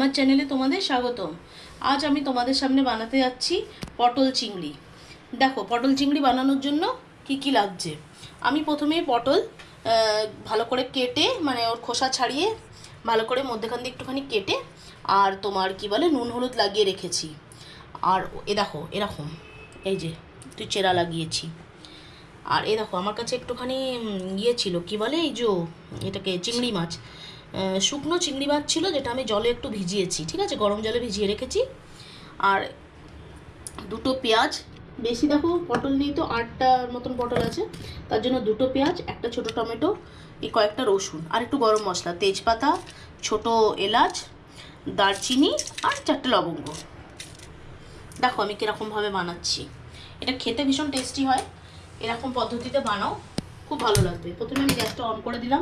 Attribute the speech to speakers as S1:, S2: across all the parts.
S1: আমার চ্যানেলে তোমাদের স্বাগতম। আজ আমি তোমাদের সামনে বানাতে যাচ্ছি পটল চিংড়ি। দেখো পটল চিংড়ি বানানোর জন্য কি কি লাগছে। আমি প্রথমে পটল ভালো করে কেটে মানে ওর খোসা ছাড়িয়ে ভালো করে মধ্যেখান দিয়ে একটুখানি কেটে আর তোমার কি বলে নুন হলুদ লাগিয়ে রেখেছি। আর এ দেখো এরকম এই যে তুই চেরা লাগিয়েছি। আর এ দেখো আমার কাছে একটুখানি ইয়ে ছিল কি বলে এই যে এটাকে চিংড়ি মাছ, শুকনো চিংড়ি মাছ ছিল যেটা আমি জলে একটু ভিজিয়েছি, ঠিক আছে, গরম জলে ভিজিয়ে রেখেছি। আর দুটো পেঁয়াজ, বেশি দেখো পটল নেই তো 8টার মতন পটল আছে, তার জন্য দুটো পেঁয়াজ, একটা ছোটো টমেটো, এই কয়েকটা রসুন, আর একটু গরম মশলা, তেজপাতা, ছোট এলাচ, দারচিনি আর 4টে লবঙ্গ। দেখো আমি কীরকমভাবে বানাচ্ছি। এটা খেতে ভীষণ টেস্টি হয়, এরকম পদ্ধতিতে বানাও, খুব ভালো লাগবে। প্রথমে আমি গ্যাসটা অন করে দিলাম।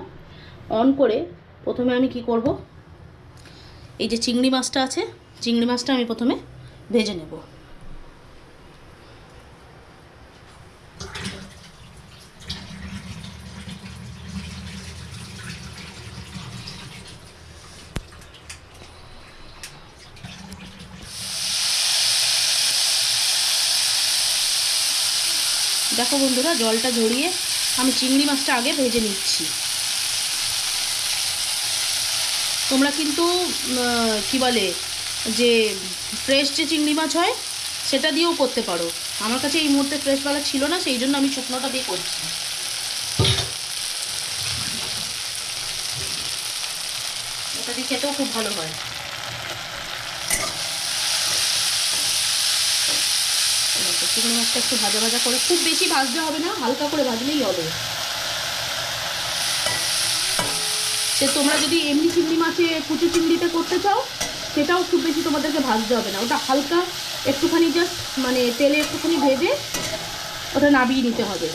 S1: অন করে প্রথমে আমি কি করব, এই যে চিংড়ি মাছটা আছে, চিংড়ি মাছটা আমি প্রথমে ভেজে নেব। দেখো বন্ধুরা, জলটা ঝরিয়ে আমি চিংড়ি মাছটা আগে ভেজে নিচ্ছি। তোমরা কিন্তু কি বলে যে ফ্রেশ যে চিংড়ি মাছ হয় সেটা দিয়েও করতে পারো। আমার কাছে এই মুহূর্তে ফ্রেশওয়ালা ছিল না, সেই জন্য আমি শুকনোটা দিয়ে করছি। এটা দিয়ে খেতেও খুব ভালো হয়। চিংড়ি মাছটা একটু ভাজা ভাজা করে, খুব বেশি ভাজতে হবে না, হালকা করে ভাজলেই হবে। সে তোমরা যদি এমনি চিংড়ি মাছে কুচু চিংড়িতে করতে চাও সেটাও খুব বেশি তোমাদেরকে ভাজতে হবে না, ওটা হালকা একটুখানি জাস্ট মানে তেলে একটুখানি ভেজে ওটা নাবিয়ে নিতে হবে।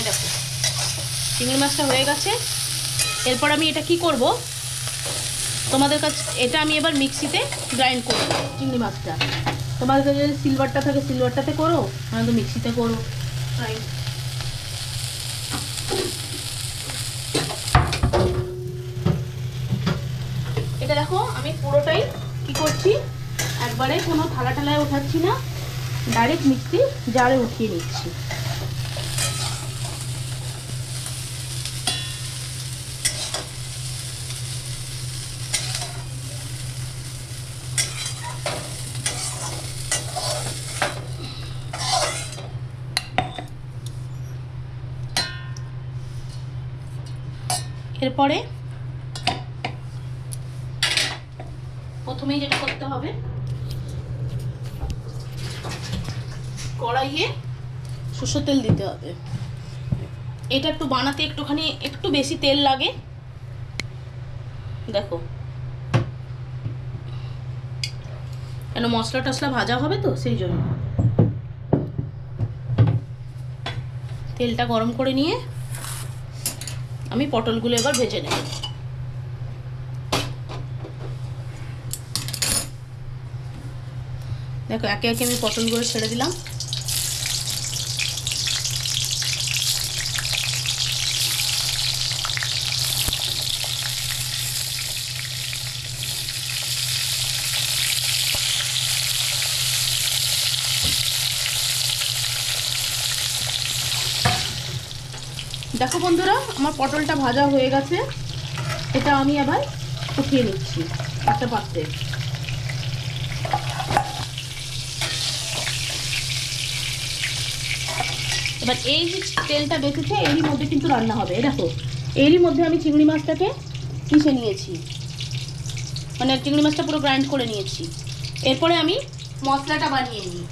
S1: দেখো চিংড়ি মাছটা হয়ে গেছে। এরপর আমি এটা কি করব তোমাদের কাছে, এটা আমি এবার মিক্সিতে গ্রাইন্ড করব চিংড়ি মাছটা। তোমাদের কাছে যদি সিলভারটা থাকে সিলভারটাতে করো, নয়তো মিক্সিতে করো গ্রাইন্ড। এটা দেখো আমি পুরোটাই কি করছি, একবারে কোনো থালা টালায় ওঠাচ্ছি না, ডাইরেক্ট মিক্সি জারে উঠিয়ে নিচ্ছি। এরপরে প্রথমেই যেটা করতে হবে, কড়াইয়ে সরষের তেল দিতে হবে। এটা একটু বানাতে একটু বেশি তেল লাগে, দেখো কেন মশলা টশলা ভাজা হবে তো সেই জন্য। তেলটা গরম করে নিয়ে আমি পটলগুলো এবার ভেজে নেব। দেখো একে একে আমি পটলগুলো ছেড়ে দিলাম। দেখো বন্ধুরা, আমার পটলটা ভাজা হয়ে গেছে, এটা আমি আবার উঠিয়ে নিচ্ছি একটা পাত্রে। এবার এই যে তেলটা বেঁচেছে এরই মধ্যে কিন্তু রান্না হবে। দেখো এরই মধ্যে আমি চিংড়ি মাছটাকে পিষে নিয়েছি, মানে চিংড়ি মাছটা পুরো গ্রাইন্ড করে নিয়েছি। এরপরে আমি মশলাটা বানিয়ে নিই।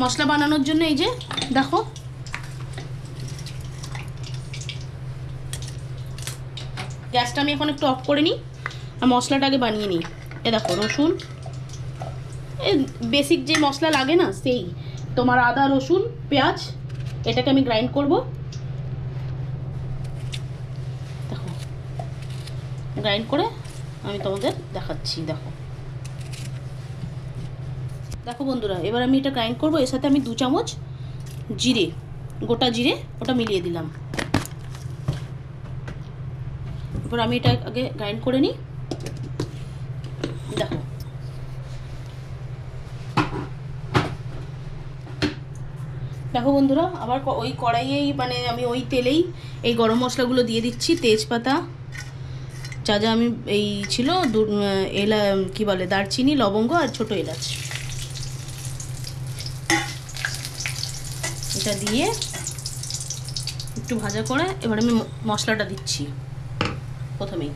S1: মশলা বানানোর জন্য এই যে দেখো গ্যাসটা আমি এখন একটু অফ করে নিই আর মশলাটা আগে বানিয়ে নিই। এ দেখো রসুন, বেসিক যে মশলা লাগে না সেই তোমার আদা রসুন পেঁয়াজ, এটাকে আমি গ্রাইন্ড করব। গ্রাইন্ড করে আমি তোমাদের দেখাচ্ছি। দেখো দেখো বন্ধুরা, এবার আমি এটা গ্রাইন্ড করবো। এর সাথে আমি 2 চামচ জিরে, গোটা জিরে, ওটা মিলিয়ে দিলাম। এবার আমি এটা আগে গ্রাইন্ড করে নিই। দেখো দেখো বন্ধুরা, আবার ওই কড়াইয়েই মানে আমি ওই তেলেই এই গরম মশলাগুলো দিয়ে দিচ্ছি। তেজপাতা, যা যা আমি এই ছিল কি বলে, দারচিনি, লবঙ্গ আর ছোট এলাচ, এটা দিয়ে একটু ভাজা করে এবার আমি মশলাটা দিচ্ছি প্রথমেই।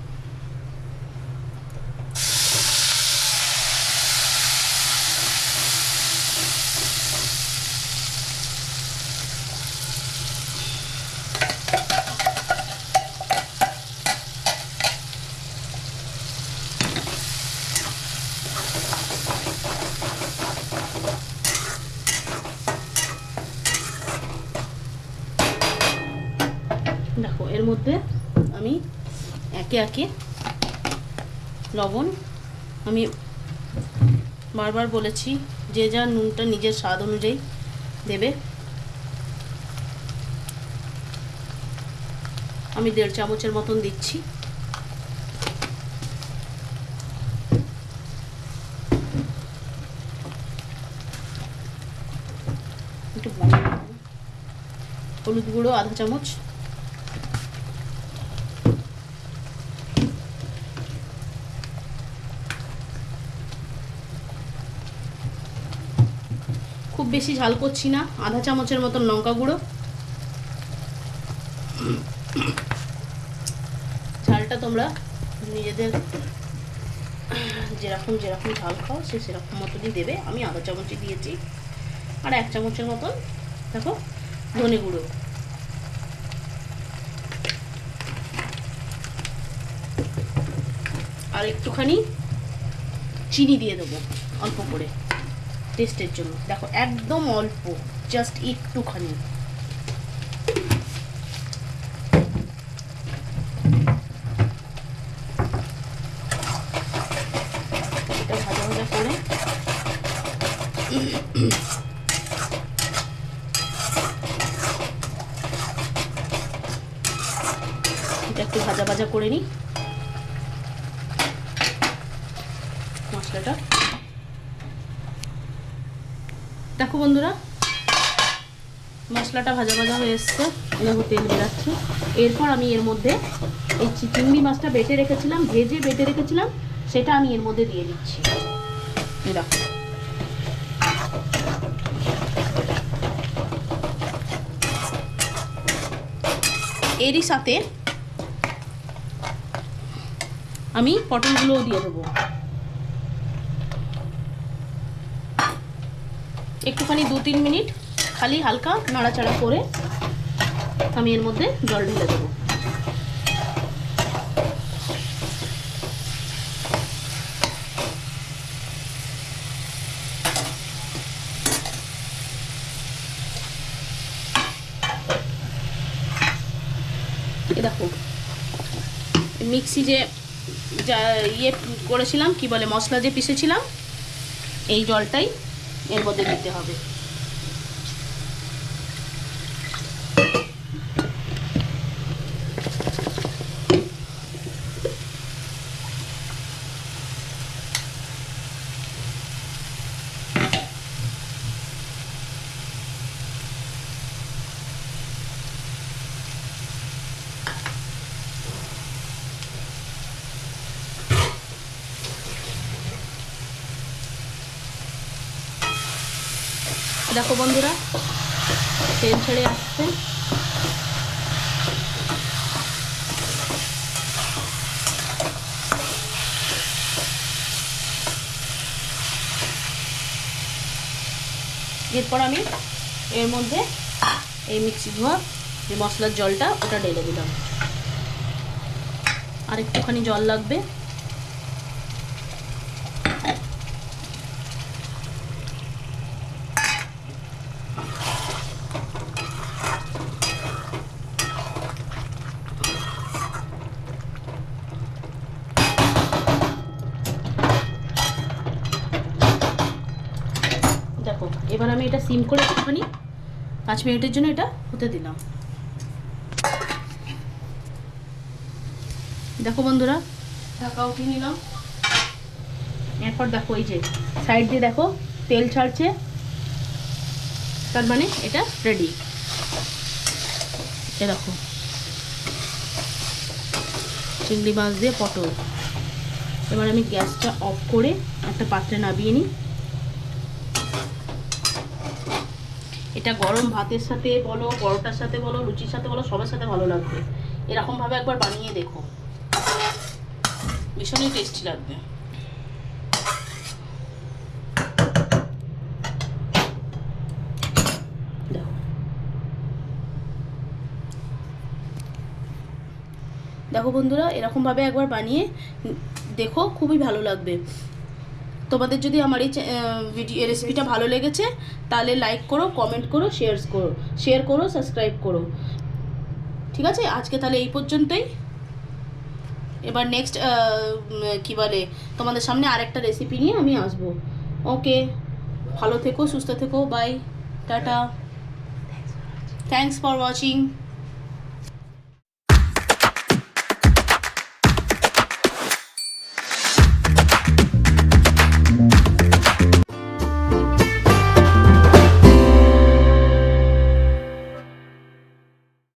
S1: দেখো এর মধ্যে আমি একে একে লবণ, আমি বারবার বলেছি যে যা নুনটা নিজের স্বাদ অনুযায়ী দেবে। আমি 1.5 চামচের মতন দিচ্ছি। একটু হলুদ গুঁড়ো 1/2 চামচ, খুব বেশি ঝাল করছি না, 1/2 চামচের মতন লঙ্কা গুঁড়ো। ঝালটা তোমরা নিজেদের যেরকম ঝাল খাও সেরকম মতনই দেবে। আমি 1/2 চামচই দিয়েছি। আর 1 চামচের মতন দেখো ধনে গুঁড়ো। আর একটুখানি চিনি দিয়ে দেবো অল্প করে টেস্টের জন্য। দেখো একদম অল্প, জাস্ট একটুখানি। এটা ভাজা ভাজা করে এটা একটু ভাজা ভাজা করে নিই মশলাটা। দেখো বন্ধুরা, মশলাটা ভাজা ভাজা হয়ে এসছে, দেখো তেল বেরাচ্ছে। এরপর আমি এর মধ্যে এই চিংড়ি মাছটা ভেজে রেখেছিলাম সেটা আমি এর মধ্যে দিয়ে দিচ্ছি। দেখো এরই সাথে আমি পটলগুলোও দিয়ে দেবো। একটুখানি 2-3 মিনিট খালি হালকা নাড়াচাড়া করে আমি এর মধ্যে জল ঢেলে দেবো। দেখো মিক্সি যা করেছিলাম, কি বলে, মশলা যে পিষেছিলাম, এই জলটাই এর মধ্যে দিতে হবে। দেখো বন্ধুরা, তেল ছেড়ে আসছে। এরপর আমি এর মধ্যে এই মিক্সি ধোয়া যে মশলার জলটা ওটা ঢেলে দিলাম। আর একটুখানি জল লাগবে। এবার আমি এটা সিম করে একটুখানি 5 মিনিটের জন্য এটা হতে দিলাম। দেখো বন্ধুরা, ঢাকা উঠিয়ে নিলাম। এরপর দেখো এই যে সাইড দিয়ে দেখো তেল ছাড়ছে, তার মানে এটা রেডি। এ দেখো চিংড়ি মাছ দিয়ে পটল। এবার আমি গ্যাসটা অফ করে একটা পাত্রে নামিয়ে নিই। এটা গরম ভাতের সাথে বলো, পরোটার সাথে বলো, লুচির সাথে বলো, সবার সাথে ভালো লাগবে। এরকমভাবে একবার বানিয়ে দেখো, ভীষণই টেস্টি লাগবে। দেখো বন্ধুরা, এরকমভাবে একবার বানিয়ে দেখো, খুবই ভালো লাগবে। তোমাদের যদি আমার এই রেসিপিটা ভালো লেগেছে তাহলে লাইক করো, কমেন্ট করো, শেয়ার করো, সাবস্ক্রাইব করো। ঠিক আছে, আজকে তাহলে এই পর্যন্তই। এবার নেক্সট কি বলে তোমাদের সামনে আরেকটা রেসিপি নিয়ে আমি আসবো। ওকে, ভালো থেকো, সুস্থ থেকো, bye, tata, thanks for watching.